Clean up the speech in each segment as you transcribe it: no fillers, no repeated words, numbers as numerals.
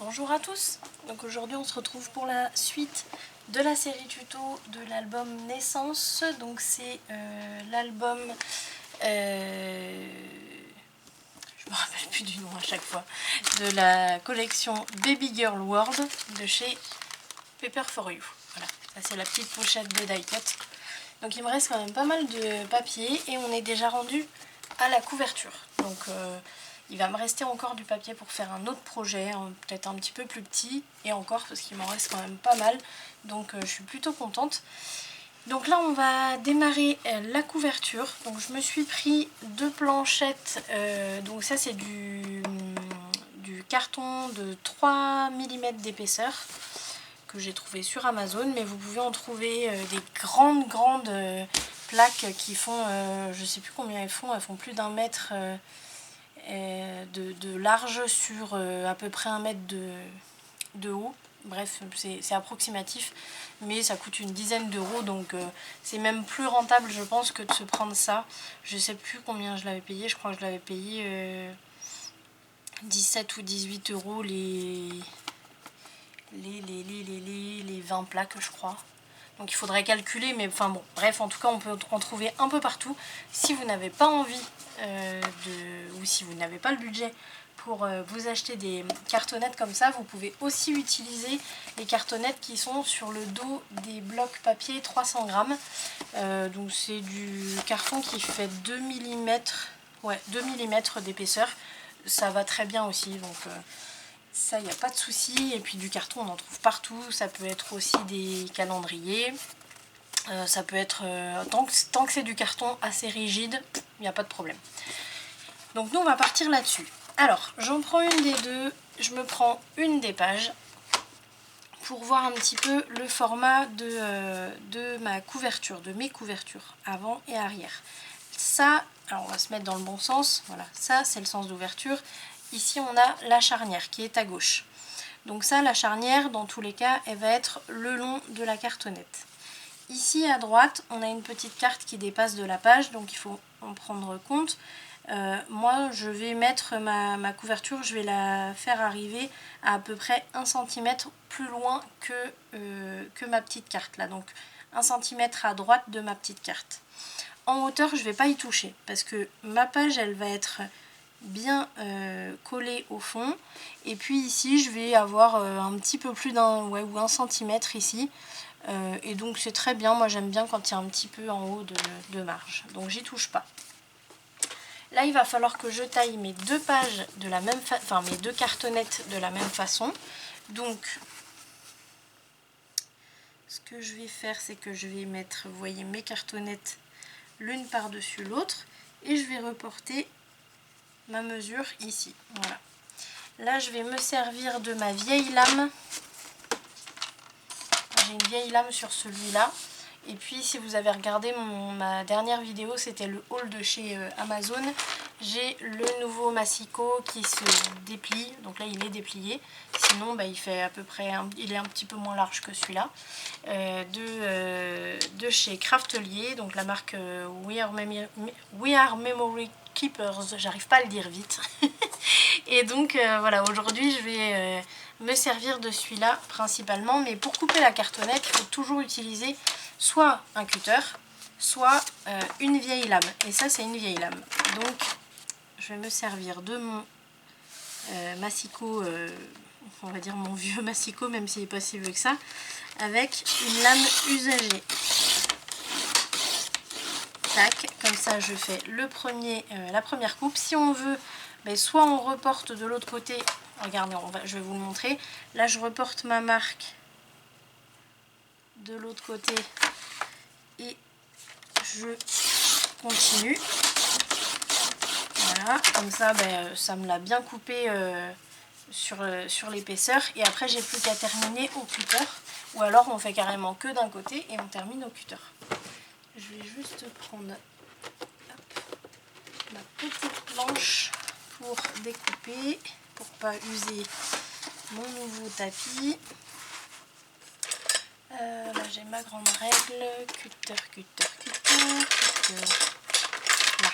Bonjour à tous, donc aujourd'hui on se retrouve pour la suite de la série tuto de l'album Naissance. Donc c'est l'album, je me rappelle plus du nom à chaque fois, de la collection Baby Girl World de chez Paper for You. Voilà, ça c'est la petite pochette de die cut. Donc il me reste quand même pas mal de papier et on est déjà rendu à la couverture. Donc il va me rester encore du papier pour faire un autre projet, peut-être un petit peu plus petit, et encore parce qu'il m'en reste quand même pas mal, donc je suis plutôt contente. Donc là on va démarrer la couverture. Donc je me suis pris deux planchettes, donc ça c'est du carton de 3 mm d'épaisseur que j'ai trouvé sur Amazon, mais vous pouvez en trouver des grandes plaques qui font, je sais plus combien elles font plus d'1 mètre de large sur à peu près 1 mètre de haut. Bref, c'est approximatif, mais ça coûte une dizaine d'euros, donc c'est même plus rentable je pense que de se prendre ça. Je sais plus combien je l'avais payé, je crois que je l'avais payé 17 ou 18 euros les 20 plaques je crois. Donc il faudrait calculer, mais enfin bon, bref, en tout cas on peut en trouver un peu partout. Si vous n'avez pas envie ou si vous n'avez pas le budget pour vous acheter des cartonnettes comme ça, vous pouvez aussi utiliser les cartonnettes qui sont sur le dos des blocs papier 300 grammes. Donc c'est du carton qui fait 2 mm, ouais, 2 mm d'épaisseur. Ça va très bien aussi, donc ça il n'y a pas de souci. Et puis du carton on en trouve partout. Ça peut être aussi des calendriers. Ça peut être, tant que c'est du carton assez rigide, il n'y a pas de problème. Donc nous on va partir là-dessus. Alors j'en prends une des deux, je me prends une des pages pour voir un petit peu le format de ma couverture, de mes couvertures avant et arrière. Ça, alors on va se mettre dans le bon sens, voilà, ça c'est le sens d'ouverture. Ici on a la charnière qui est à gauche. Donc ça, la charnière, dans tous les cas, elle va être le long de la cartonnette. Ici à droite, on a une petite carte qui dépasse de la page, donc il faut en prendre compte. Moi, je vais mettre ma couverture, je vais la faire arriver à peu près 1 cm plus loin que ma petite carte là. Donc 1 cm à droite de ma petite carte. En hauteur, je ne vais pas y toucher parce que ma page, elle va être bien collée au fond. Et puis ici, je vais avoir un petit peu plus ou 1 cm ici. Et donc c'est très bien, moi j'aime bien quand il y a un petit peu en haut de marge. Donc j'y touche pas. Là, il va falloir que je taille mes deux pages de la même enfin mes deux cartonnettes de la même façon. Donc, ce que je vais faire, c'est que je vais mettre, vous voyez, mes cartonnettes l'une par-dessus l'autre et je vais reporter ma mesure ici. Voilà. Là, je vais me servir de ma vieille lame. J'ai une vieille lame sur celui-là. Et puis si vous avez regardé ma dernière vidéo, c'était le haul de chez Amazon. J'ai le nouveau Massiko qui se déplie. Donc là il est déplié. Sinon il fait à peu près, il est un petit peu moins large que celui-là. De chez Craftelier, donc la marque We Are Memory Keepers. J'arrive pas à le dire vite. Et donc voilà, aujourd'hui je vais me servir de celui-là principalement. Mais pour couper la cartonnette, il faut toujours utiliser soit un cutter, soit une vieille lame. Et ça, c'est une vieille lame. Donc, je vais me servir de mon Massiko, on va dire mon vieux Massiko, même s'il n'est pas si vieux que ça, avec une lame usagée. Tac, comme ça, je fais la première coupe. Si on veut, soit on reporte de l'autre côté. Regardez, je vais vous le montrer. Là, je reporte ma marque de l'autre côté et je continue. Voilà, comme ça ça me l'a bien coupé sur l'épaisseur, et après j'ai plus qu'à terminer au cutter, ou alors on fait carrément que d'un côté et on termine au cutter. Je vais juste prendre ma petite planche pour découper, pour pas user mon nouveau tapis. Là j'ai ma grande règle, cutter, cutter, cutter, cutter. Là.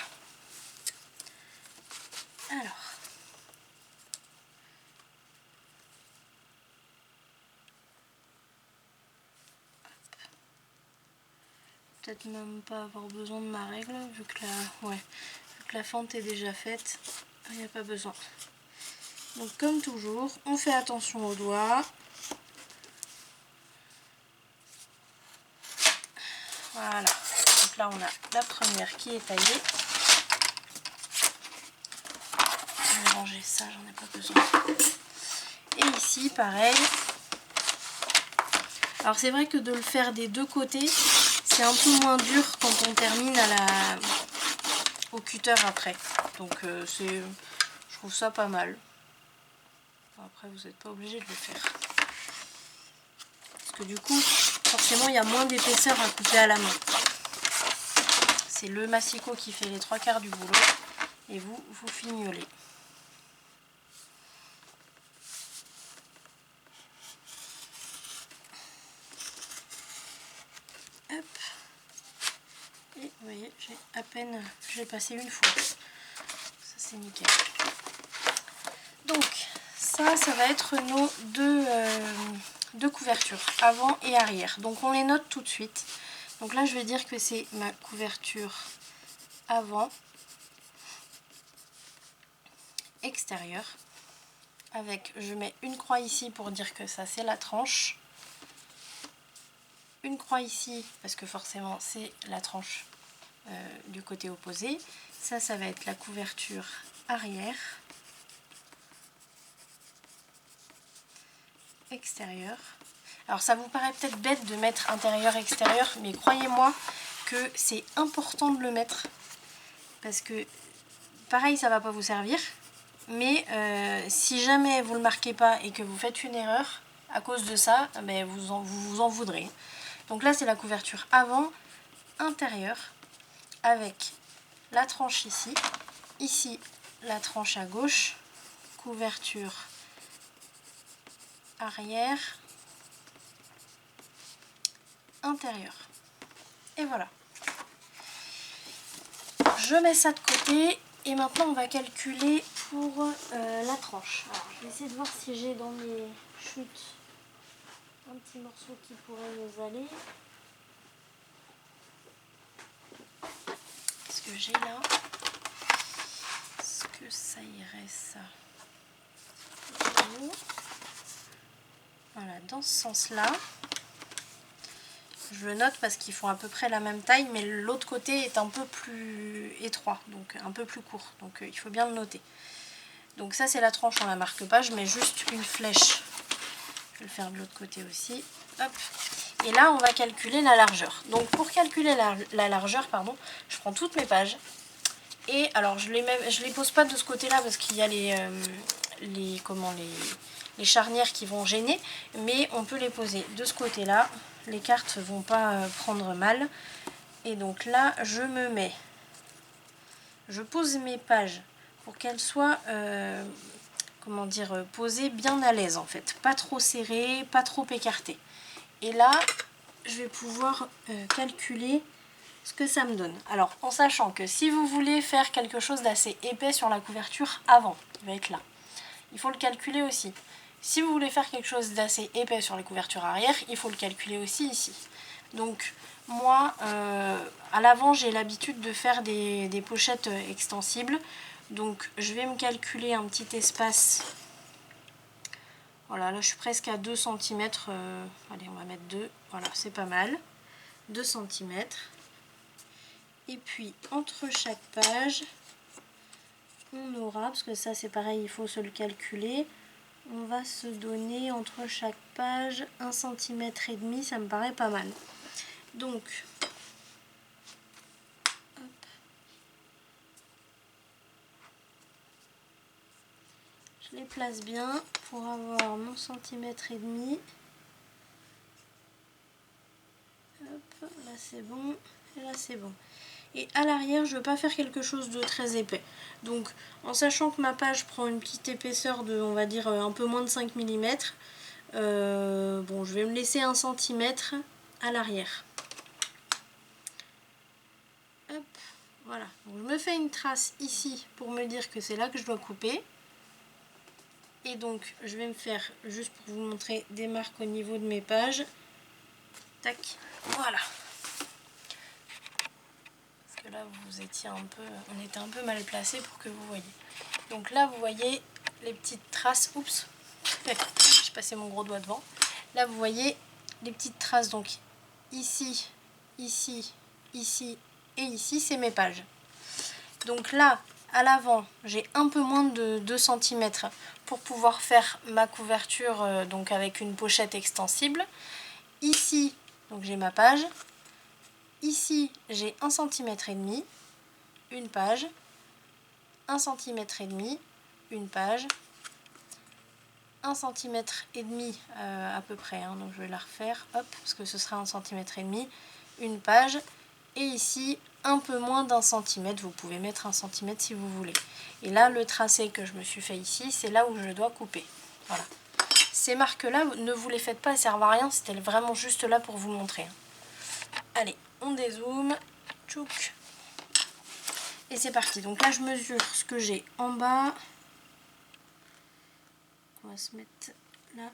Alors. peut-être même pas avoir besoin de ma règle vu que la fente est déjà faite, il n'y a pas besoin. Donc comme toujours, on fait attention aux doigts. Voilà, donc là on a la première qui est taillée. Je vais ranger ça, j'en ai pas besoin. Et ici pareil. Alors c'est vrai que de le faire des deux côtés, c'est un peu moins dur quand on termine au cutter après. Donc je trouve ça pas mal. Après vous n'êtes pas obligé de le faire. Parce que du coup, forcément il y a moins d'épaisseur à couper à la main. C'est le massicot qui fait les 3/4 du boulot. Et vous fignolez. Hop. Et vous voyez, j'ai passé une fois. Ça c'est nickel. Donc ça va être nos deux couvertures, avant et arrière. Donc on les note tout de suite. Donc là je vais dire que c'est ma couverture avant extérieure. Avec, je mets une croix ici pour dire que ça c'est la tranche. Une croix ici parce que forcément c'est la tranche du côté opposé. Ça va être la couverture arrière. Extérieur. Alors ça vous paraît peut-être bête de mettre intérieur-extérieur, mais croyez-moi que c'est important de le mettre. Parce que pareil ça va pas vous servir. Mais si jamais vous ne le marquez pas et que vous faites une erreur, à cause de ça, ben vous en voudrez. Donc là c'est la couverture avant, intérieure, avec la tranche ici, ici la tranche à gauche, couverture arrière, intérieur. Et voilà. Je mets ça de côté et maintenant on va calculer pour la tranche. Alors je vais essayer de voir si j'ai dans mes chutes un petit morceau qui pourrait nous aller. Qu'est-ce que j'ai là? Est-ce que ça irait ça? Voilà, dans ce sens-là. Je le note parce qu'ils font à peu près la même taille, mais l'autre côté est un peu plus étroit, donc un peu plus court. Donc il faut bien le noter. Donc ça c'est la tranche, on la marque pas, je mets juste une flèche. Je vais le faire de l'autre côté aussi. Hop. Et là on va calculer la largeur. Donc pour calculer la largeur, pardon, je prends toutes mes pages. Et alors je les pose pas de ce côté-là parce qu'il y a les charnières qui vont gêner, mais on peut les poser de ce côté-là. Les cartes ne vont pas prendre mal. Et donc là, je pose mes pages pour qu'elles soient, posées bien à l'aise en fait. Pas trop serrées, pas trop écartées. Et là, je vais pouvoir calculer ce que ça me donne. Alors, en sachant que si vous voulez faire quelque chose d'assez épais sur la couverture avant, qui va être là, il faut le calculer aussi. Si vous voulez faire quelque chose d'assez épais sur les couvertures arrière, il faut le calculer aussi ici. Donc moi, à l'avant, j'ai l'habitude de faire des pochettes extensibles. Donc je vais me calculer un petit espace. Voilà, là je suis presque à 2 cm. Allez, on va mettre 2. Voilà, c'est pas mal. 2 cm. Et puis entre chaque page, on aura, parce que ça c'est pareil, il faut se le calculer. On va se donner entre chaque page 1,5 cm, ça me paraît pas mal. Donc, hop. Je les place bien pour avoir mon 1,5 cm. Hop, là c'est bon, et là c'est bon. Et à l'arrière, je ne veux pas faire quelque chose de très épais. Donc, en sachant que ma page prend une petite épaisseur de, on va dire, un peu moins de 5 mm, bon, je vais me laisser 1 cm à l'arrière. Hop, voilà. Donc, je me fais une trace ici pour me dire que c'est là que je dois couper. Et donc, je vais me faire, juste pour vous montrer, des marques au niveau de mes pages. Tac, voilà. que là vous étiez un peu, on était un peu mal placé pour que vous voyez. Donc là vous voyez les petites traces, oups, j'ai passé mon gros doigt devant. Là vous voyez les petites traces, donc ici, ici, ici et ici, c'est mes pages. Donc là, à l'avant, j'ai un peu moins de 2 cm pour pouvoir faire ma couverture donc avec une pochette extensible. Ici, donc j'ai ma page. Ici, j'ai 1,5 cm, une page, 1,5 cm, une page, 1,5 cm à peu près, hein, donc je vais la refaire, hop, parce que ce sera 1,5 cm, une page, et ici un peu moins d'1 cm, vous pouvez mettre 1 cm si vous voulez. Et là, le tracé que je me suis fait ici, c'est là où je dois couper. Voilà. Ces marques-là, ne vous les faites pas, elles servent à rien, c'était vraiment juste là pour vous montrer. Allez, on dézoome, tchouk. Et c'est parti. Donc là, je mesure ce que j'ai en bas. On va se mettre là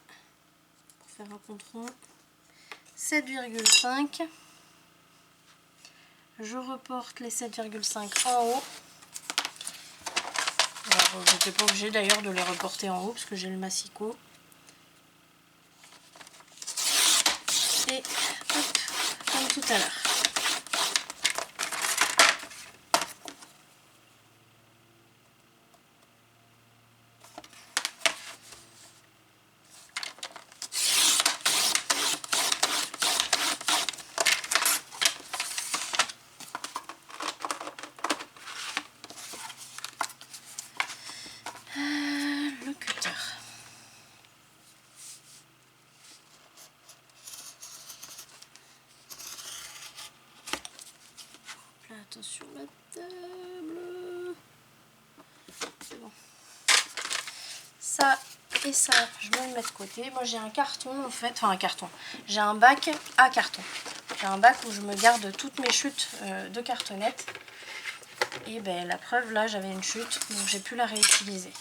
pour faire un compte rond. 7,5. Je reporte les 7,5 en haut. Alors, je n'étais pas obligée d'ailleurs de les reporter en haut parce que j'ai le massicot. Et hop, comme tout à l'heure. Le cutter. Là, attention la table. C'est bon. Ça et ça, je me le mets de côté. Moi j'ai un carton en fait, enfin un carton. J'ai un bac à carton. J'ai un bac où je me garde toutes mes chutes de cartonnettes. Et ben la preuve, là j'avais une chute, donc j'ai pu la réutiliser.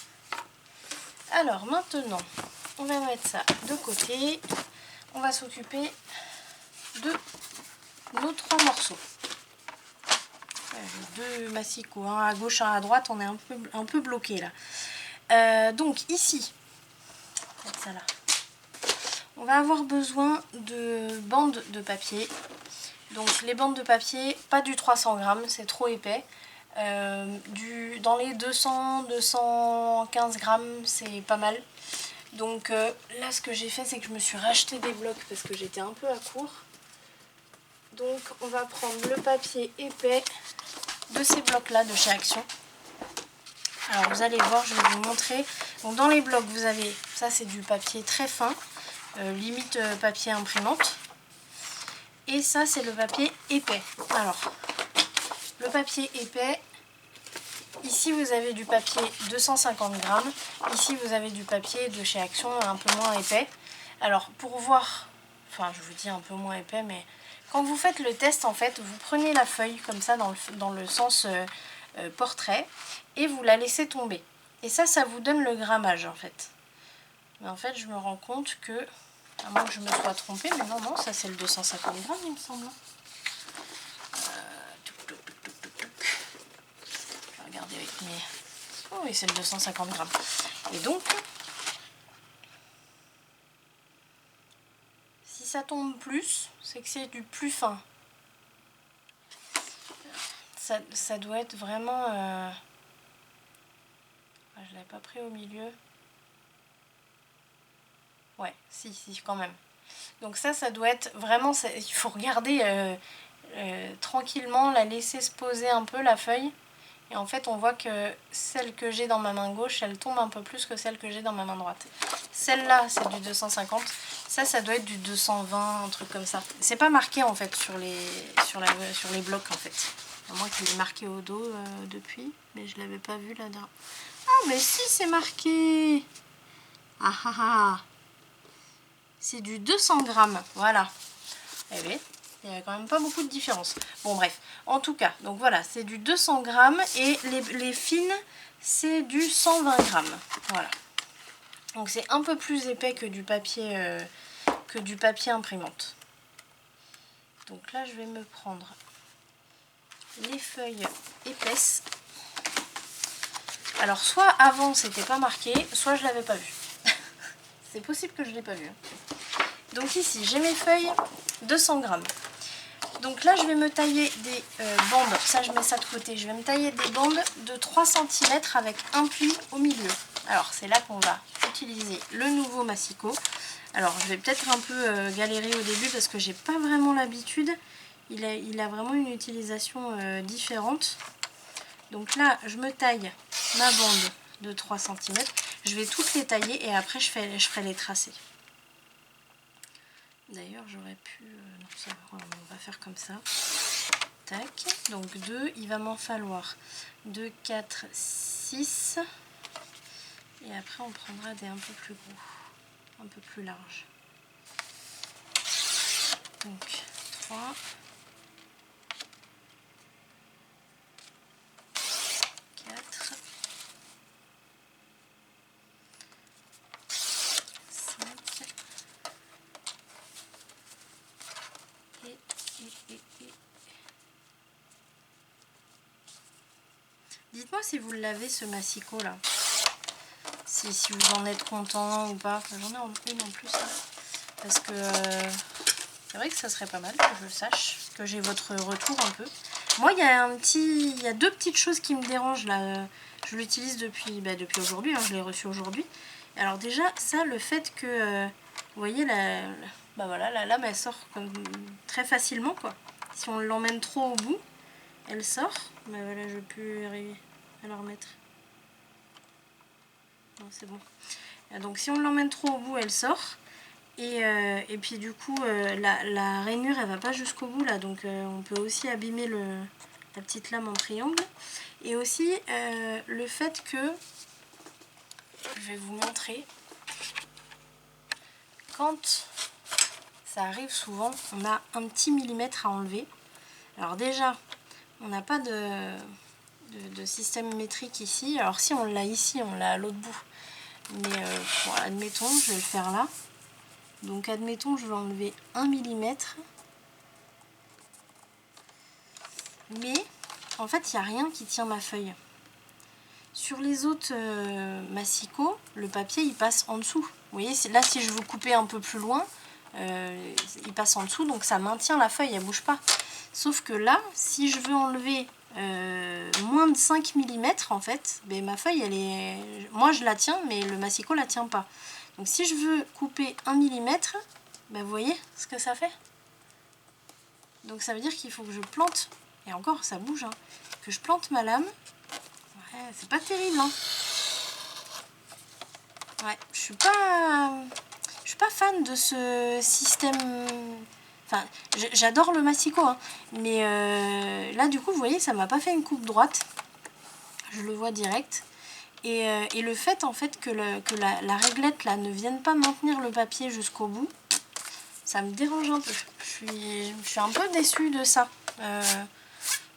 Alors maintenant, on va mettre ça de côté. On va s'occuper de nos 3 morceaux. Deux massicots, un à gauche, un à droite, on est un peu bloqué là. Donc ici, ça là, on va avoir besoin de bandes de papier. Donc les bandes de papier, pas du 300 grammes, c'est trop épais. Dans les 200-215 grammes, c'est pas mal. Donc là, ce que j'ai fait, c'est que je me suis racheté des blocs parce que j'étais un peu à court. Donc on va prendre le papier épais de ces blocs-là de chez Action. Alors vous allez voir, je vais vous montrer. Donc dans les blocs, vous avez, ça c'est du papier très fin, limite papier imprimante. Et ça c'est le papier épais. Alors, le papier épais, ici vous avez du papier 250 grammes. Ici vous avez du papier de chez Action un peu moins épais. Alors pour voir, enfin je vous dis un peu moins épais, mais quand vous faites le test en fait, vous prenez la feuille comme ça dans le sens portrait et vous la laissez tomber. Et ça vous donne le grammage en fait. Mais en fait je me rends compte que, à moins que je me sois trompée, mais non, ça c'est le 250 grammes il me semble. Je vais regarder avec mes... Oh oui, c'est le 250 grammes. Et donc, si ça tombe plus, c'est que c'est du plus fin. Ça doit être vraiment... Je ne l'avais pas pris au milieu. Ouais, si, quand même. Donc ça doit être vraiment... Il faut regarder tranquillement, la laisser se poser un peu, la feuille. Et en fait, on voit que celle que j'ai dans ma main gauche, elle tombe un peu plus que celle que j'ai dans ma main droite. Celle-là, c'est du 250. Ça doit être du 220, un truc comme ça. C'est pas marqué en fait sur les blocs en fait. À moins qu'il est marqué au dos depuis, mais je l'avais pas vu là dedans. Ah, mais si, c'est marqué. Ah ah ah. C'est du 200 grammes, voilà. Eh bien, il n'y a quand même pas beaucoup de différence. Bon, bref. En tout cas, donc voilà, c'est du 200 grammes et les fines, c'est du 120 grammes. Voilà. Donc c'est un peu plus épais que du papier imprimante. Donc là, je vais me prendre les feuilles épaisses. Alors soit avant c'était pas marqué, soit je l'avais pas vu. C'est possible que je l'ai pas vu. Donc ici j'ai mes feuilles 200 grammes. Donc là je vais me tailler des bandes, ça je mets ça de côté, je vais me tailler des bandes de 3 cm avec un pli au milieu. Alors c'est là qu'on va utiliser le nouveau massicot. Alors je vais peut-être un peu galérer au début parce que j'ai pas vraiment l'habitude. Il a vraiment une utilisation différente. Donc là je me taille ma bande de 3 cm. Je vais toutes les tailler et après je ferai les tracés. D'ailleurs j'aurais pu... non, ça, on va faire comme ça. Tac. Donc 2, il va m'en falloir 2, 4, 6. Et après on prendra des un peu plus gros, un peu plus larges. Donc 3, 4, 5 et. Dites-moi si vous l'avez ce massicot là. Si vous en êtes content ou pas. Enfin, j'en ai une en plus là. Parce que c'est vrai que ça serait pas mal que je le sache, que j'ai votre retour un peu. Moi il y a deux petites choses qui me dérangent là. Je l'utilise depuis aujourd'hui, hein, je l'ai reçu aujourd'hui. Alors déjà ça, le fait que vous voyez la lame elle sort comme très facilement quoi. Si on l'emmène trop au bout, elle sort. Mais voilà, je peux arriver à la remettre. Non, c'est bon. Donc si on l'emmène trop au bout, elle sort. Et puis du coup, la rainure, elle va pas jusqu'au bout là. Donc on peut aussi abîmer la petite lame en triangle. Et aussi le fait que, je vais vous montrer, quand ça arrive souvent, on a un petit millimètre à enlever. Alors déjà, on n'a pas de système métrique ici. Alors si on l'a ici, on l'a à l'autre bout. Mais bon, admettons, je vais le faire là. Donc admettons, je vais enlever 1 mm. Mais en fait, il n'y a rien qui tient ma feuille. Sur les autres massicots, le papier il passe en dessous. Vous voyez, là si je veux couper un peu plus loin, il passe en dessous, donc ça maintient la feuille, elle bouge pas. Sauf que là, si je veux enlever moins de 5 mm en fait, ben, ma feuille elle est... Moi je la tiens, mais le massicot la tient pas. Donc si je veux couper 1 mm, ben, vous voyez ce que ça fait. Donc ça veut dire qu'il faut que je plante, et encore ça bouge, hein, que je plante ma lame. Ouais, c'est pas terrible, hein. Ouais, je suis pas fan de ce système. Enfin, j'adore le massicot, hein, mais là du coup, vous voyez, ça m'a pas fait une coupe droite. Je le vois direct. Et le fait en fait que la réglette là ne vienne pas maintenir le papier jusqu'au bout, ça me dérange un peu. Je suis un peu déçue de ça,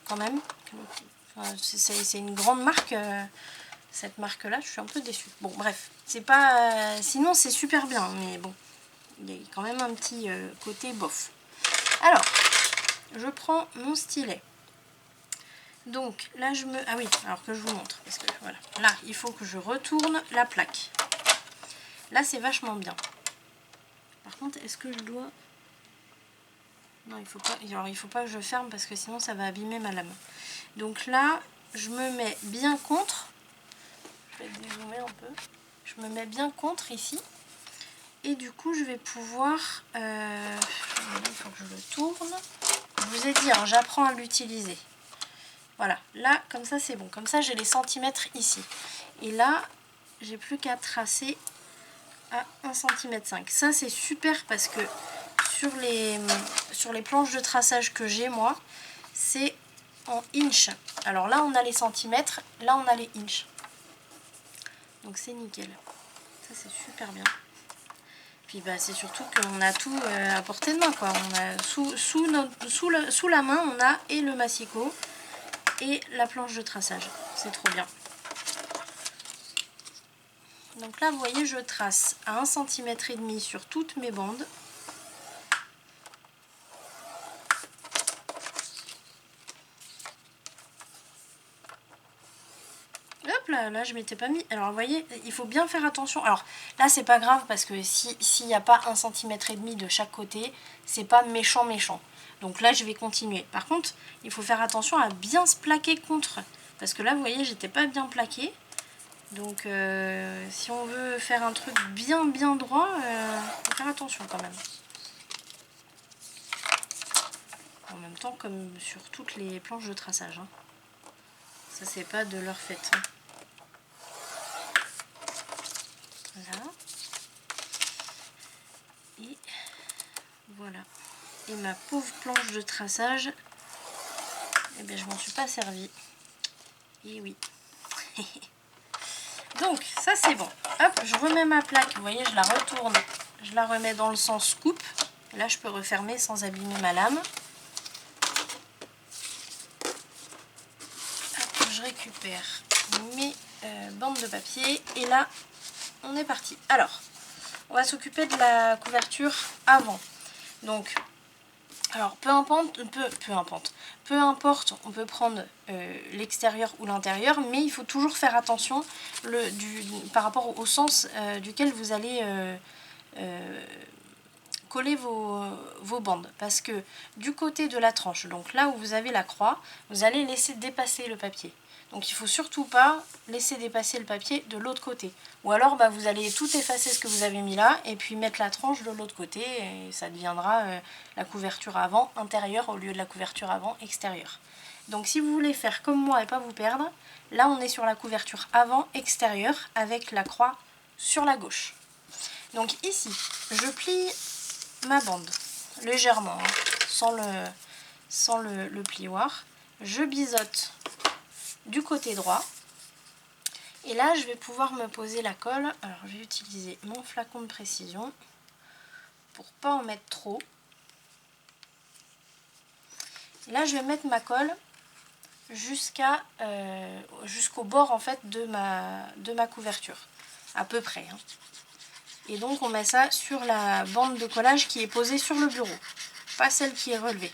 quand même. Enfin, c'est une grande marque, cette marque là, je suis un peu déçue. Bon bref, c'est pas... sinon c'est super bien, mais bon, il y a quand même un petit côté bof. Alors, je prends mon stylet. Donc là je me... Ah oui, alors que je vous montre, parce que voilà, là il faut que je retourne la plaque. Là c'est vachement bien. Par contre, est-ce que je dois... Non, il faut pas. Alors, il faut pas que je ferme parce que sinon ça va abîmer ma lame. Donc là, je me mets bien contre. Je vais dézoomer un peu. Je me mets bien contre ici. Et du coup, je vais pouvoir... il faut que je le tourne. Je vous ai dit, hein, j'apprends à l'utiliser. Voilà, là, comme ça, c'est bon. Comme ça, j'ai les centimètres ici. Et là, j'ai plus qu'à tracer à 1,5 cm. Ça, c'est super parce que sur les planches de traçage que j'ai, moi, c'est en inch. Alors là, on a les centimètres. Là, on a les inches. Donc, c'est nickel. Ça, c'est super bien. Puis, bah, c'est surtout qu'on a tout à portée de main, quoi. On a sous la main, on a et le massicot et la planche de traçage. C'est trop bien. Donc là, vous voyez, je trace à 1,5 cm sur toutes mes bandes. là je m'étais pas mis. Alors vous voyez, il faut bien faire attention. Alors là c'est pas grave parce que s'il n'y a pas 1,5 cm de chaque côté, c'est pas méchant. Donc là je vais continuer. Par contre, il faut faire attention à bien se plaquer contre. Parce que là vous voyez, j'étais pas bien plaquée. Donc si on veut faire un truc bien droit, il faut faire attention quand même. En même temps comme sur toutes les planches de traçage. Hein. Ça c'est pas de leur fait. Hein. Voilà. Et voilà. Et ma pauvre planche de traçage, eh bien je m'en suis pas servi. Et oui. Donc ça c'est bon. Hop, je remets ma plaque. Vous voyez, je la retourne. Je la remets dans le sens coupe. Là je peux refermer sans abîmer ma lame. Hop, je récupère mes bandes de papier. Et là, on est parti. Alors, on va s'occuper de la couverture avant. Donc, alors peu importe, on peut prendre l'extérieur ou l'intérieur, mais il faut toujours faire attention par rapport au sens duquel vous allez coller vos bandes. Parce que du côté de la tranche, donc là où vous avez la croix, vous allez laisser dépasser le papier. Donc il ne faut surtout pas laisser dépasser le papier de l'autre côté. Ou alors vous allez tout effacer ce que vous avez mis là et puis mettre la tranche de l'autre côté et ça deviendra la couverture avant intérieure au lieu de la couverture avant extérieure. Donc si vous voulez faire comme moi et pas vous perdre, là on est sur la couverture avant extérieure avec la croix sur la gauche. Donc ici, je plie ma bande légèrement, hein, sans le plioir. Je biseaute du côté droit et là je vais pouvoir me poser la colle. Alors je vais utiliser mon flacon de précision pour pas en mettre trop. Et là je vais mettre ma colle jusqu'au bord en fait de ma couverture à peu près, hein. Et donc on met ça sur la bande de collage qui est posée sur le bureau, pas celle qui est relevée.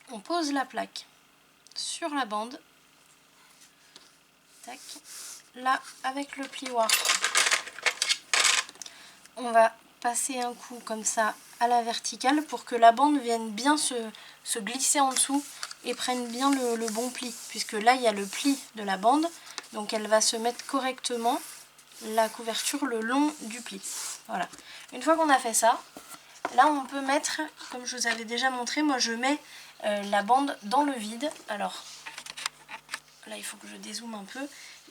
On pose la plaque sur la bande. Tac. Là, avec le plioir, on va passer un coup comme ça à la verticale pour que la bande vienne bien se glisser en dessous et prenne bien le bon pli. Puisque là, il y a le pli de la bande, donc elle va se mettre correctement la couverture le long du pli. Voilà. Une fois qu'on a fait ça, là on peut mettre, comme je vous avais déjà montré, moi je mets la bande dans le vide. Alors là il faut que je dézoome un peu.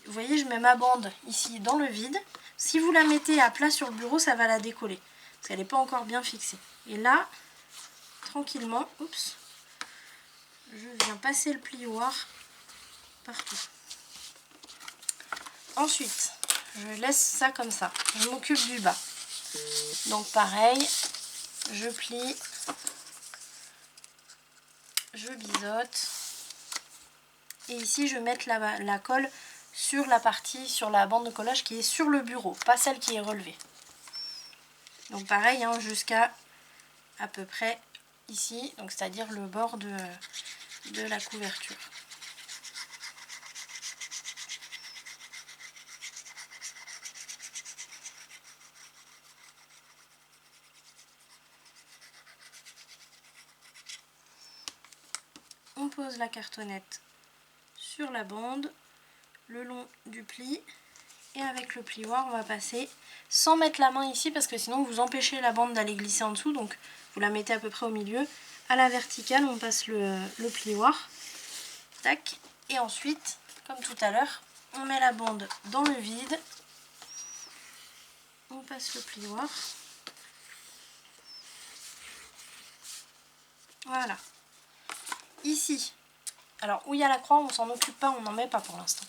Vous voyez, je mets ma bande ici dans le vide. Si vous la mettez à plat sur le bureau, ça va la décoller parce qu'elle n'est pas encore bien fixée. Et là, tranquillement, oups, je viens passer le plioir partout. Ensuite, je laisse ça comme ça. Je m'occupe du bas. Donc pareil, je plie, je biseaute. Et ici, je vais mettre la colle sur la bande de collage qui est sur le bureau, pas celle qui est relevée. Donc pareil, hein, jusqu'à à peu près ici, donc c'est-à-dire le bord de la couverture. On pose la cartonnette sur la bande, le long du pli, et avec le plioir on va passer sans mettre la main ici parce que sinon vous empêchez la bande d'aller glisser en dessous, donc vous la mettez à peu près au milieu. À la verticale on passe le plioir, tac, et ensuite comme tout à l'heure on met la bande dans le vide, on passe le plioir, voilà. Ici, alors où il y a la croix on s'en occupe pas, on n'en met pas pour l'instant.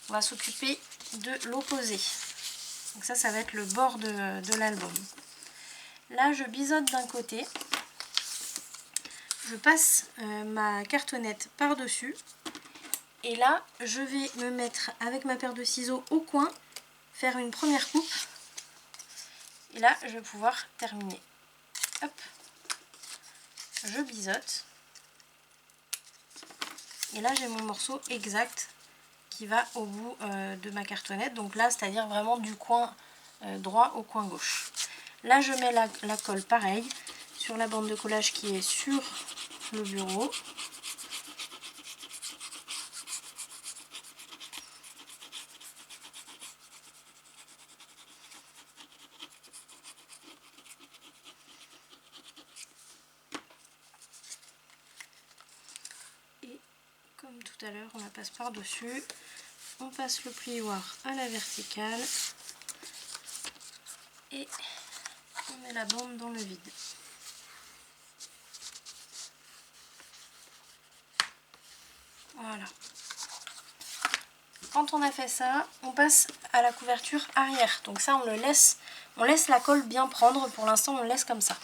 On va s'occuper de l'opposé. Donc ça va être le bord de l'album. Là je biseaute d'un côté, je passe ma cartonnette par dessus et là je vais me mettre avec ma paire de ciseaux au coin, faire une première coupe Et là, je vais pouvoir terminer. Hop, je biseaute. Et là, j'ai mon morceau exact qui va au bout de ma cartonnette. Donc là, c'est-à-dire vraiment du coin droit au coin gauche. Là, je mets la colle pareil sur la bande de collage qui est sur le bureau. Et comme tout à l'heure, on la passe par-dessus. On passe le plioir à la verticale. Et on met la bande dans le vide. Voilà. Quand on a fait ça, on passe à la couverture arrière. Donc ça, on laisse la colle bien prendre. Pour l'instant, on le laisse comme ça.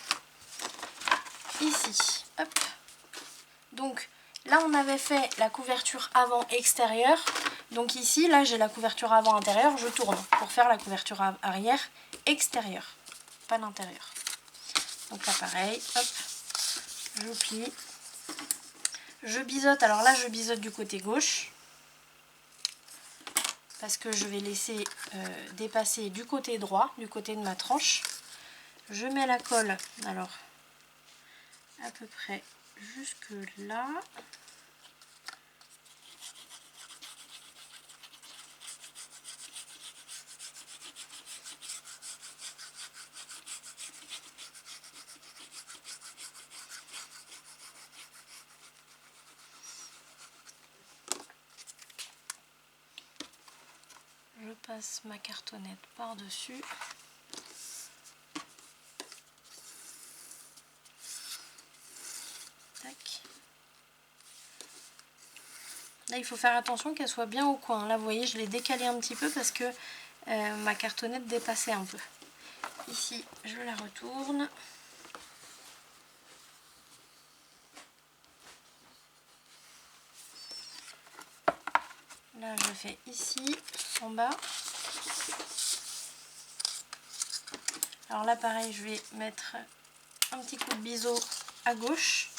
Ici, hop. Donc là, on avait fait la couverture avant extérieure. Donc ici, là, j'ai la couverture avant intérieure. Je tourne pour faire la couverture arrière extérieure, pas l'intérieur. Donc là, pareil, hop, je plie. Je biseaute. Alors là, je biseaute du côté gauche. Parce que je vais laisser dépasser du côté droit, du côté de ma tranche. Je mets la colle, alors à peu près jusque là. Je passe ma cartonnette par-dessus. Tac. Là, il faut faire attention qu'elle soit bien au coin. Là, vous voyez, je l'ai décalée un petit peu parce que ma cartonnette dépassait un peu. Ici, je la retourne. Là, je fais ici, en bas. Alors là, pareil, je vais mettre un petit coup de biseau à gauche.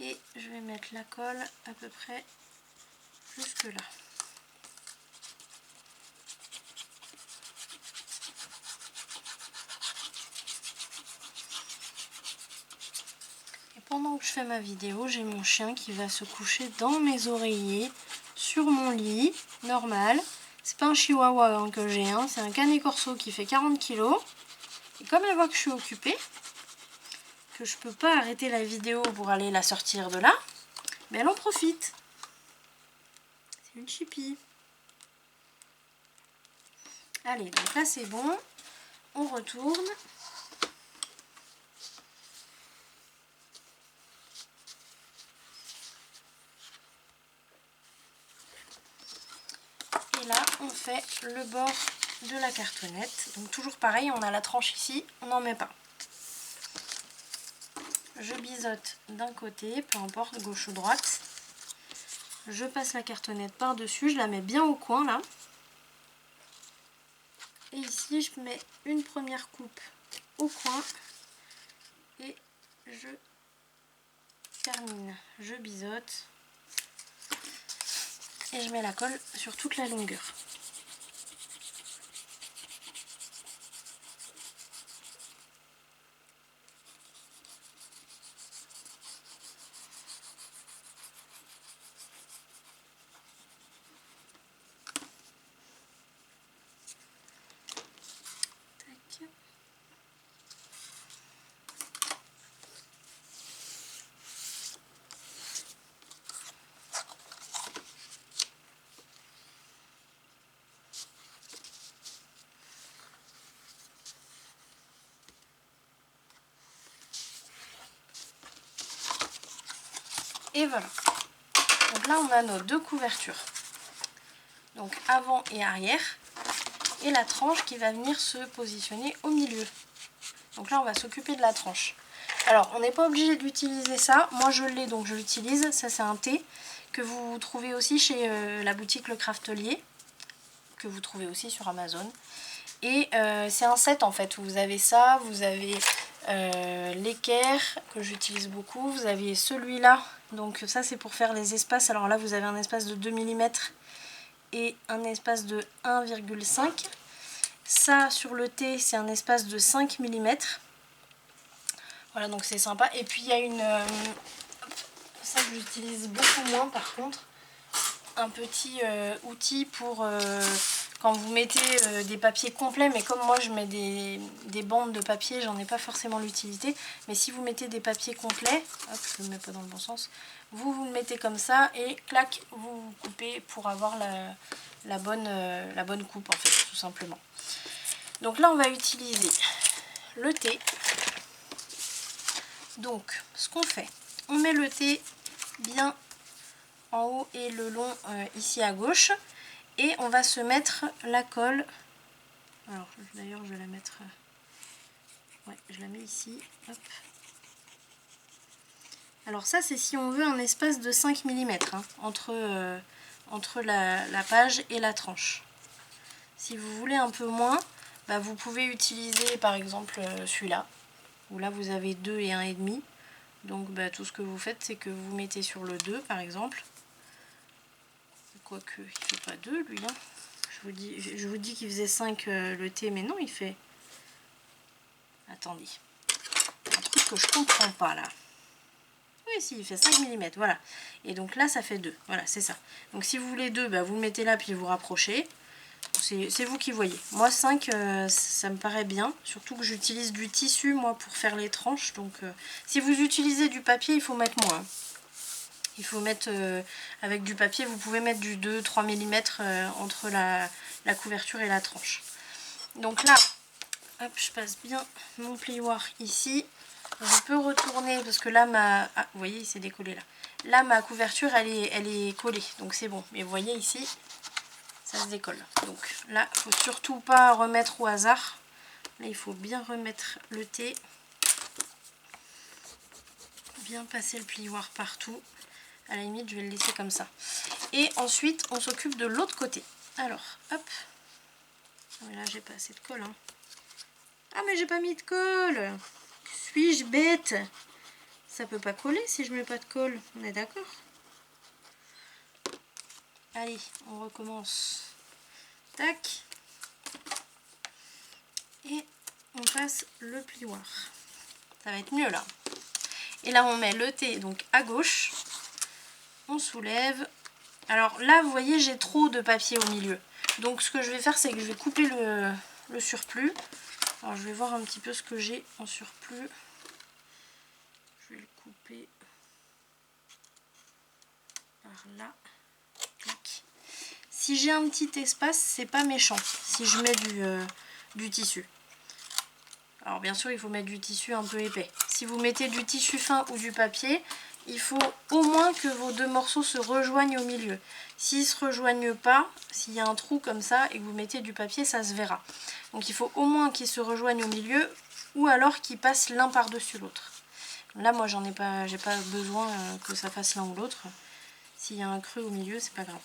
Et je vais mettre la colle à peu près jusque là. Et pendant que je fais ma vidéo, j'ai mon chien qui va se coucher dans mes oreillers sur mon lit, normal. C'est pas un chihuahua hein, que j'ai, hein, c'est un canet corso qui fait 40 kg. Et comme elle voit que je suis occupée, que je peux pas arrêter la vidéo pour aller la sortir de là, mais elle en profite. C'est une chipie. Allez, donc là c'est bon. On retourne. Et là, on fait le bord de la cartonnette. Donc toujours pareil, on a la tranche ici, on n'en met pas. Je biseaute d'un côté, peu importe, gauche ou droite. Je passe la cartonnette par-dessus, je la mets bien au coin là. Et ici, je mets une première coupe au coin. Et je termine. Je biseaute. Et je mets la colle sur toute la longueur. Tac. Et voilà. Donc là, on a nos deux couvertures. Donc avant et arrière. Et la tranche qui va venir se positionner au milieu. Donc là, on va s'occuper de la tranche. Alors, on n'est pas obligé d'utiliser ça. Moi, je l'ai, donc je l'utilise. Ça, c'est un thé que vous trouvez aussi chez la boutique Le Craftelier. Que vous trouvez aussi sur Amazon. Et c'est un set en fait où vous avez ça, vous avez l'équerre que j'utilise beaucoup, vous avez celui-là, donc ça c'est pour faire les espaces. Alors là vous avez un espace de 2 mm et un espace de 1,5. Ça sur le thé c'est un espace de 5 mm. Voilà, donc c'est sympa. Et puis il y a une... ça que j'utilise beaucoup moins par contre. Un petit outil pour quand vous mettez des papiers complets. Mais comme moi je mets des bandes de papier, j'en ai pas forcément l'utilité. Mais si vous mettez des papiers complets, hop, je ne le mets pas dans le bon sens. Vous le mettez comme ça et clac, vous coupez pour avoir la bonne coupe en fait, tout simplement. Donc là on va utiliser le thé. Donc ce qu'on fait, on met le thé bien en haut et le long ici à gauche, et on va se mettre la colle. Alors d'ailleurs je vais la mettre, ouais, je la mets ici, hop. Alors ça c'est si on veut un espace de 5 mm hein, entre la page et la tranche. Si vous voulez un peu moins, bah, vous pouvez utiliser par exemple celui-là, où là vous avez 2 et 1,5. Donc bah, tout ce que vous faites c'est que vous mettez sur le 2 par exemple. Quoique il ne fait pas 2 lui, hein. Je vous dis qu'il faisait 5 le thé, mais non il fait... Attendez, un truc que je comprends pas là. Oui, si, il fait 5 mm, voilà. Et donc là, ça fait 2. Voilà, c'est ça. Donc si vous voulez 2, bah, vous le mettez là, puis vous rapprochez. C'est vous qui voyez. Moi, 5, ça me paraît bien. Surtout que j'utilise du tissu, moi, pour faire les tranches. Donc, si vous utilisez du papier, il faut mettre moins. Il faut mettre, avec du papier, vous pouvez mettre du 2-3 mm entre la couverture et la tranche. Donc là, hop, je passe bien mon plioir ici. Je peux retourner parce que là ah, vous voyez il s'est décollé là. Là ma couverture elle est collée donc c'est bon. Mais vous voyez ici ça se décolle. Donc là il faut surtout pas remettre au hasard. Là il faut bien remettre le thé. Bien passer le plioir partout. À la limite je vais le laisser comme ça. Et ensuite on s'occupe de l'autre côté. Alors hop. Mais là j'ai pas assez de colle hein. Ah mais j'ai pas mis de colle. Suis-je bête? Ça peut pas coller si je mets pas de colle, on est d'accord? Allez, on recommence. Tac. Et on passe le plioir. Ça va être mieux là. Et là on met le thé donc à gauche. On soulève. Alors là vous voyez j'ai trop de papier au milieu. Donc ce que je vais faire c'est que je vais couper le surplus. Alors je vais voir un petit peu ce que j'ai en surplus. Je vais le couper par là. Clic. Si j'ai un petit espace, c'est pas méchant si je mets du tissu. Alors bien sûr, il faut mettre du tissu un peu épais. Si vous mettez du tissu fin ou du papier, il faut au moins que vos deux morceaux se rejoignent au milieu. S'ils ne se rejoignent pas, s'il y a un trou comme ça et que vous mettez du papier, ça se verra. Donc il faut au moins qu'ils se rejoignent au milieu ou alors qu'ils passent l'un par-dessus l'autre. Là, moi, j'ai pas besoin que ça fasse l'un ou l'autre. S'il y a un creux au milieu, c'est pas grave.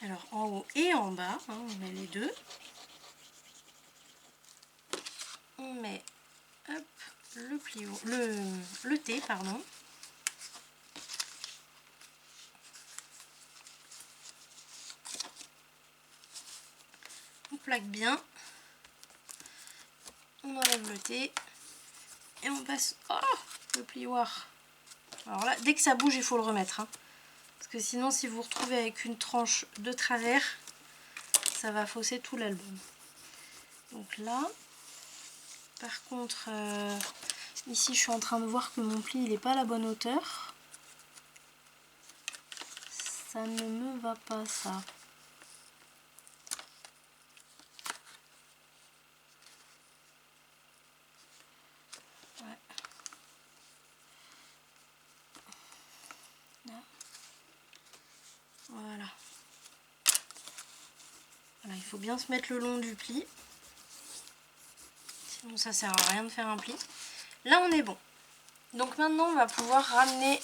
Alors en haut et en bas, hein, on met les deux. On met hop, le thé, pardon. On plaque bien. On enlève le thé. Et on passe le plioir. Alors là, dès que ça bouge, il faut le remettre. Hein. Parce que sinon, si vous vous retrouvez avec une tranche de travers, ça va fausser tout l'album. Donc là, par contre, ici je suis en train de voir que mon pli il n'est pas à la bonne hauteur. Ça ne me va pas ça. Ouais. Là. Voilà. Voilà, il faut bien se mettre le long du pli. Sinon ça sert à rien de faire un pli. Là on est bon. Donc maintenant on va pouvoir ramener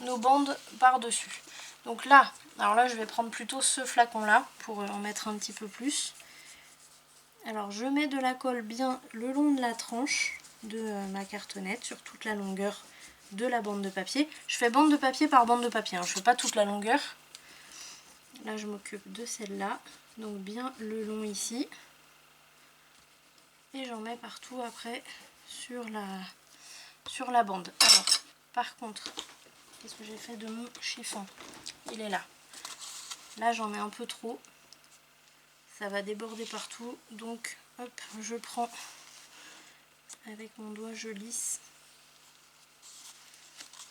nos bandes par-dessus. Donc là Alors là je vais prendre plutôt ce flacon là pour en mettre un petit peu plus. Alors je mets de la colle bien le long de la tranche de ma cartonnette sur toute la longueur de la bande de papier. Je fais bande de papier par bande de papier, hein. Je fais pas toute la longueur. Là je m'occupe de celle-là, donc bien le long ici. Et j'en mets partout après sur la bande. Alors par contre, qu'est-ce que j'ai fait de mon chiffon? Il est là. Là j'en mets un peu trop. Ça va déborder partout. Donc hop, je prends avec mon doigt, je lisse.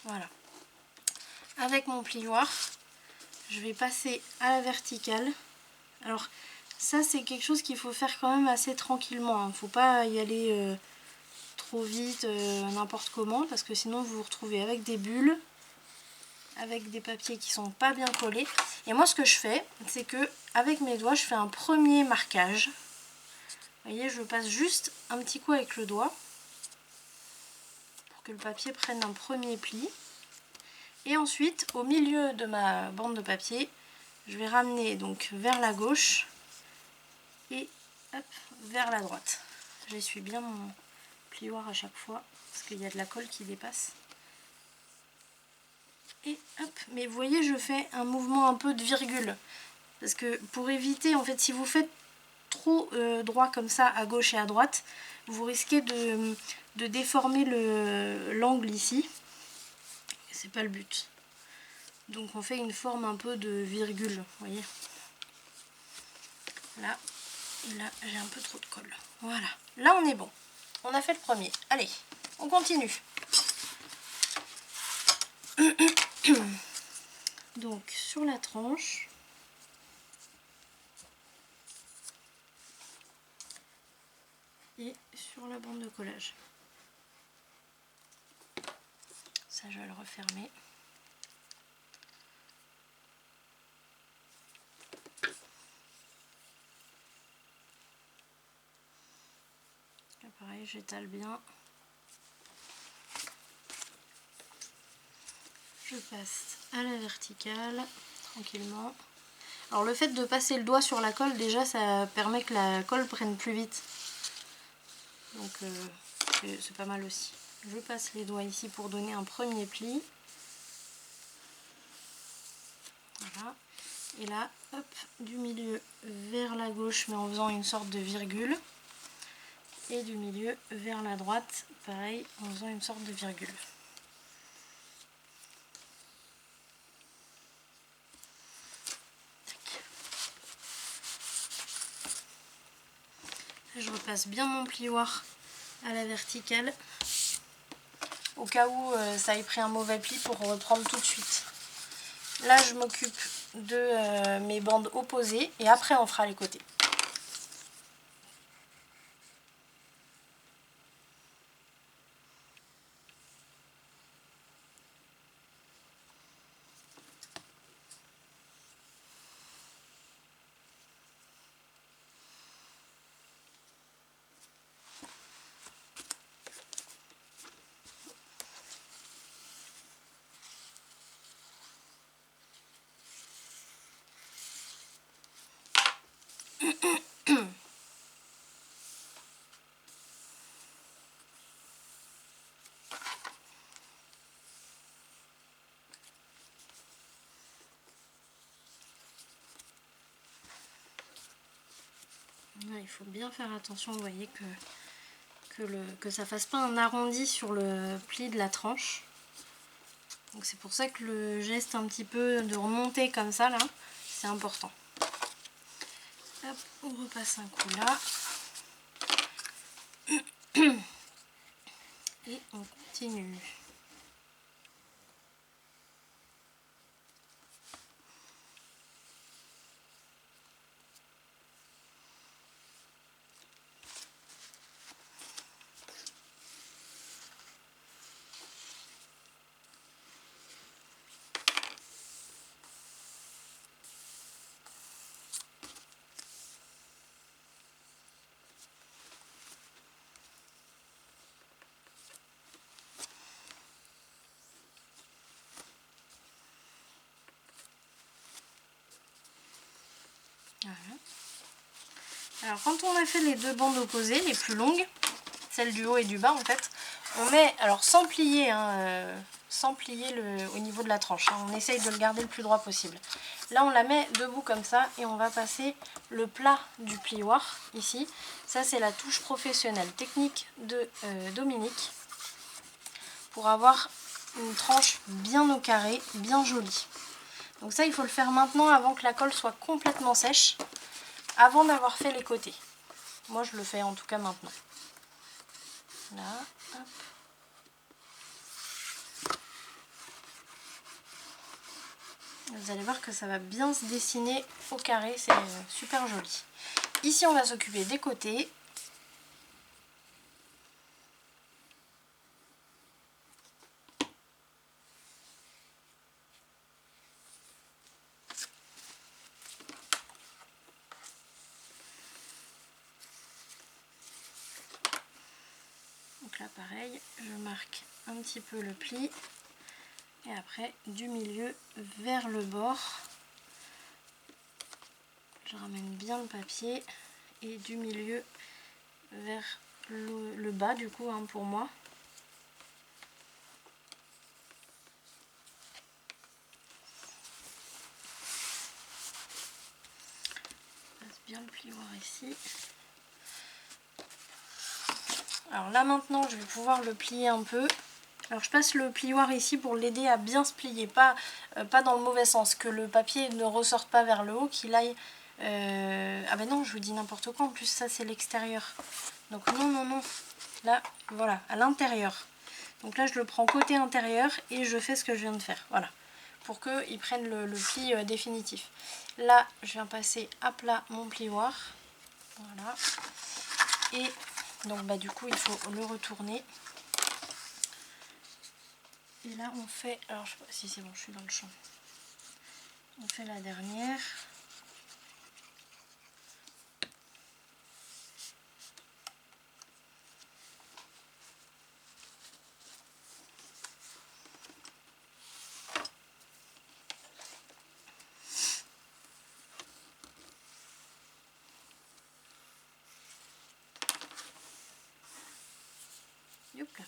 Voilà. Avec mon plioir, je vais passer à la verticale. Alors ça c'est quelque chose qu'il faut faire quand même assez tranquillement, hein. Faut pas y aller trop vite, n'importe comment, parce que sinon vous vous retrouvez avec des bulles, avec des papiers qui sont pas bien collés. Et moi ce que je fais, c'est que avec mes doigts je fais un premier marquage. Vous voyez, je passe juste un petit coup avec le doigt pour que le papier prenne un premier pli. Et ensuite au milieu de ma bande de papier, je vais ramener donc vers la gauche et hop, vers la droite. J'essuie bien mon plioir à chaque fois parce qu'il y a de la colle qui dépasse. Et hop, mais vous voyez, je fais un mouvement un peu de virgule parce que pour éviter, en fait, si vous faites trop droit comme ça à gauche et à droite, vous risquez de déformer l'angle ici. C'est pas le but. Donc on fait une forme un peu de virgule, vous voyez. Là, et là j'ai un peu trop de colle. Voilà, là on est bon. On a fait le premier. Allez, on continue. Donc sur la tranche, et sur la bande de collage. Ça je vais le refermer. Là, pareil, j'étale bien. Je passe à la verticale, tranquillement. Alors le fait de passer le doigt sur la colle, déjà ça permet que la colle prenne plus vite. Donc c'est pas mal aussi. Je passe les doigts ici pour donner un premier pli. Voilà. Et là, hop, du milieu vers la gauche, mais en faisant une sorte de virgule. Et du milieu vers la droite, pareil, en faisant une sorte de virgule. Je repasse bien mon plioir à la verticale, au cas où ça ait pris un mauvais pli pour reprendre tout de suite. Là je m'occupe de mes bandes opposées et après on fera les côtés. Là, il faut bien faire attention, vous voyez, que ça fasse pas un arrondi sur le pli de la tranche. Donc c'est pour ça que le geste un petit peu de remonter comme ça là, c'est important. Hop, on repasse un coup là. Et on continue. Alors quand on a fait les deux bandes opposées, les plus longues, celle du haut et du bas en fait, on met, alors sans plier, sans plier au niveau de la tranche, hein, on essaye de le garder le plus droit possible. Là on la met debout comme ça et on va passer le plat du plioir ici. Ça c'est la touche professionnelle, technique de Dominique, pour avoir une tranche bien au carré, bien jolie. Donc ça il faut le faire maintenant avant que la colle soit complètement sèche, avant d'avoir fait les côtés. Moi je le fais en tout cas maintenant. Là, hop. Vous allez voir que ça va bien se dessiner au carré, c'est super joli. Ici on va s'occuper des côtés. Donc là pareil, je marque un petit peu le pli et après du milieu vers le bord. Je ramène bien le papier et du milieu vers le bas du coup hein, pour moi. Je passe bien le plioir ici. Alors là maintenant je vais pouvoir le plier un peu. Alors je passe le plioir ici pour l'aider à bien se plier, pas dans le mauvais sens, que le papier ne ressorte pas vers le haut, qu'il aille... Ah ben non, je vous dis n'importe quoi, en plus ça c'est l'extérieur. Donc non, non, non, là, voilà, à l'intérieur. Donc là je le prends côté intérieur et je fais ce que je viens de faire, voilà. Pour qu'il prenne le pli définitif. Là, je viens passer à plat mon plioir, voilà. Et donc bah du coup il faut le retourner. Et là on fait, alors je sais pas si c'est bon, je suis dans le champ. On fait la dernière. Hop là.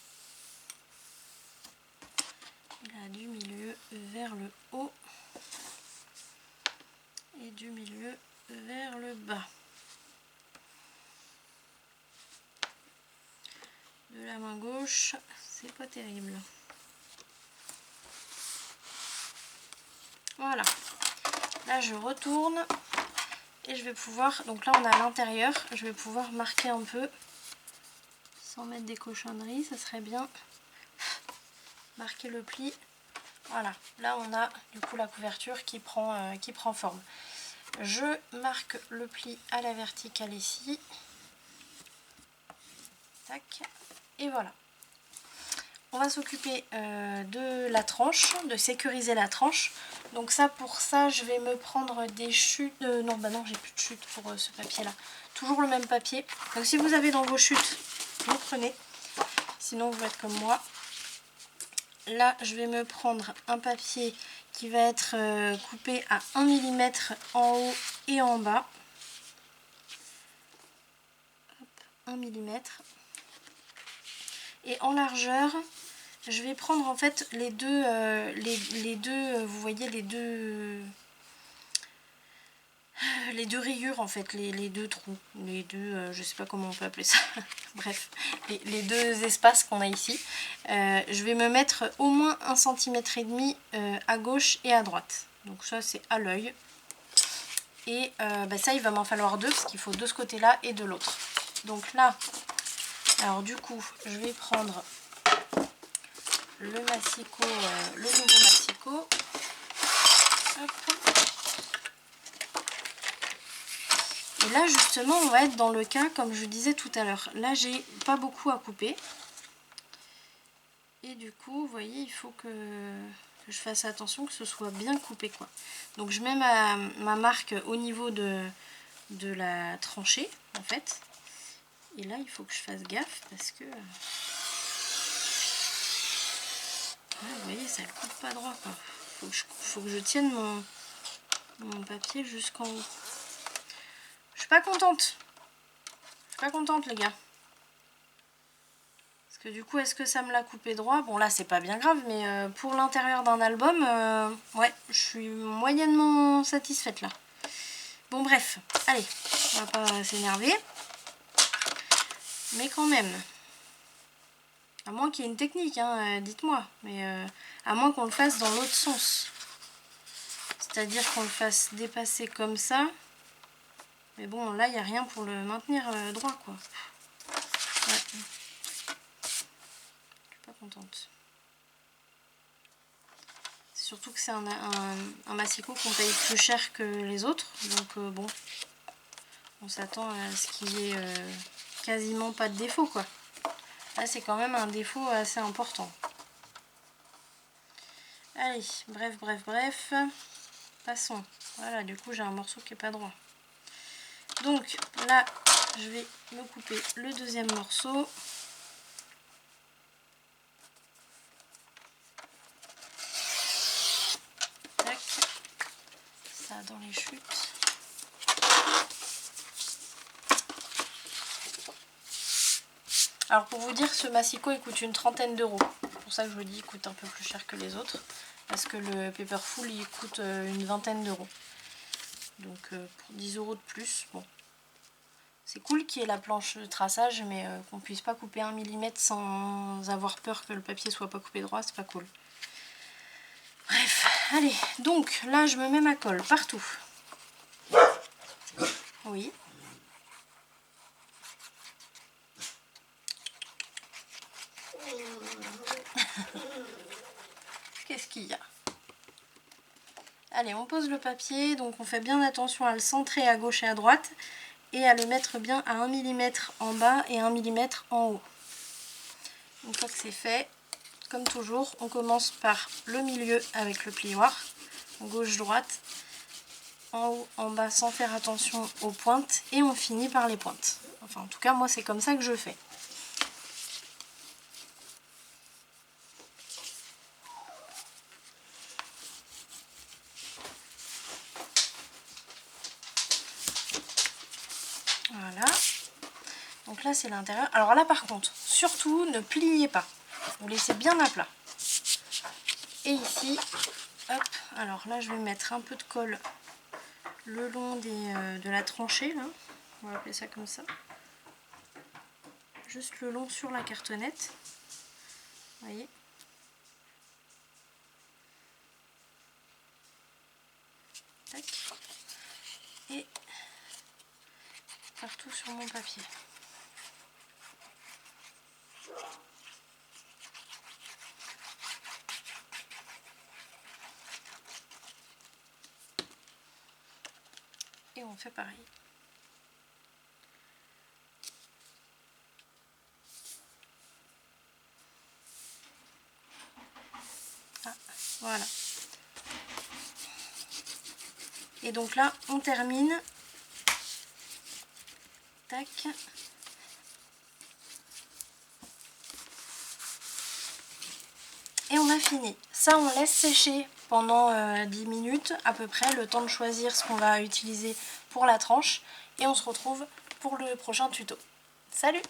Là du milieu vers le haut. Et du milieu vers le bas. De la main gauche, c'est pas terrible. Voilà. Là je retourne et je vais pouvoir, donc là on a l'intérieur, je vais pouvoir marquer un peu sans mettre des cochonneries, ça serait bien. Marquer le pli. Voilà, là on a du coup la couverture qui prend forme. Je marque le pli à la verticale ici. Tac. Et voilà. On va s'occuper de la tranche, de sécuriser la tranche. Donc ça, pour ça, je vais me prendre des chutes. Non, bah non, j'ai plus de chutes pour ce papier-là. Toujours le même papier. Donc si vous avez dans vos chutes, vous prenez. Sinon, vous faites comme moi. Là, je vais me prendre un papier qui va être coupé à 1 mm en haut et en bas. Hop, 1 mm. Et en largeur, je vais prendre en fait les deux, vous voyez les deux rayures en fait, les deux trous, les deux, je sais pas comment on peut appeler ça, bref, les deux espaces qu'on a ici. Je vais me mettre au moins 1,5 cm à gauche et à droite. Donc ça c'est à l'œil. Et bah ça il va m'en falloir deux parce qu'il faut de ce côté-là et de l'autre. Donc là, alors du coup, je vais prendre le massicot, le nouveau massicot. Hop. Et là justement on va être dans le cas comme je disais tout à l'heure. Là j'ai pas beaucoup à couper. Et du coup vous voyez il faut que je fasse attention que ce soit bien coupé quoi. Donc je mets ma marque au niveau de la tranchée en fait. Et là il faut que je fasse gaffe parce que... Ouais, vous voyez ça ne coupe pas droit quoi. Faut que je tienne mon papier jusqu'en haut. Je suis pas contente. suis pas contente les gars. Parce que du coup, est-ce que ça me l'a coupé droit? Bon là, c'est pas bien grave, mais pour l'intérieur d'un album, ouais, je suis moyennement satisfaite là. Bon bref, allez, on va pas s'énerver. Mais quand même, à moins qu'il y ait une technique, hein, dites-moi. Mais à moins qu'on le fasse dans l'autre sens. C'est-à-dire qu'on le fasse dépasser comme ça. Mais bon, là, il n'y a rien pour le maintenir droit, quoi. Ouais. Je suis pas contente. Surtout que c'est un massicot qu'on paye plus cher que les autres. Donc bon, on s'attend à ce qu'il y ait quasiment pas de défaut, quoi. Là, c'est quand même un défaut assez important. Allez, bref. Passons. Voilà, du coup, j'ai un morceau qui est pas droit. Donc, là, je vais me couper le deuxième morceau. Tac. Ça dans les chutes. Alors, pour vous dire, ce massicot, il coûte une trentaine d'euros. C'est pour ça que je vous dis, il coûte un peu plus cher que les autres. Parce que le Paperfull, il coûte une vingtaine d'euros. Donc, pour 10 euros de plus, bon. C'est cool qu'il y ait la planche de traçage, mais qu'on puisse pas couper 1 mm sans avoir peur que le papier soit pas coupé droit, c'est pas cool. Bref, allez, donc là je me mets ma colle partout. Oui. Qu'est-ce qu'il y a? Allez, on pose le papier, donc on fait bien attention à le centrer à gauche et à droite. Et à le mettre bien à 1 mm en bas et 1 mm en haut. Une fois que c'est fait, comme toujours, on commence par le milieu avec le plioir, gauche-droite, en haut, en bas, sans faire attention aux pointes, et on finit par les pointes. Enfin, en tout cas, moi, c'est comme ça que je fais. Voilà. Donc là, c'est l'intérieur. Alors là, par contre, surtout, ne pliez pas. Vous laissez bien à plat. Et ici, hop, alors là, je vais mettre un peu de colle le long de la tranchée, là. On va appeler ça comme ça. Juste le long sur la cartonnette. Vous voyez? Tac. Et partout sur mon papier. Et on fait pareil. Ah, voilà. Et donc là, on termine. Tac. Et on a fini. Ça, on laisse sécher pendant 10 minutes à peu près, le temps de choisir ce qu'on va utiliser pour la tranche. Et on se retrouve pour le prochain tuto. Salut!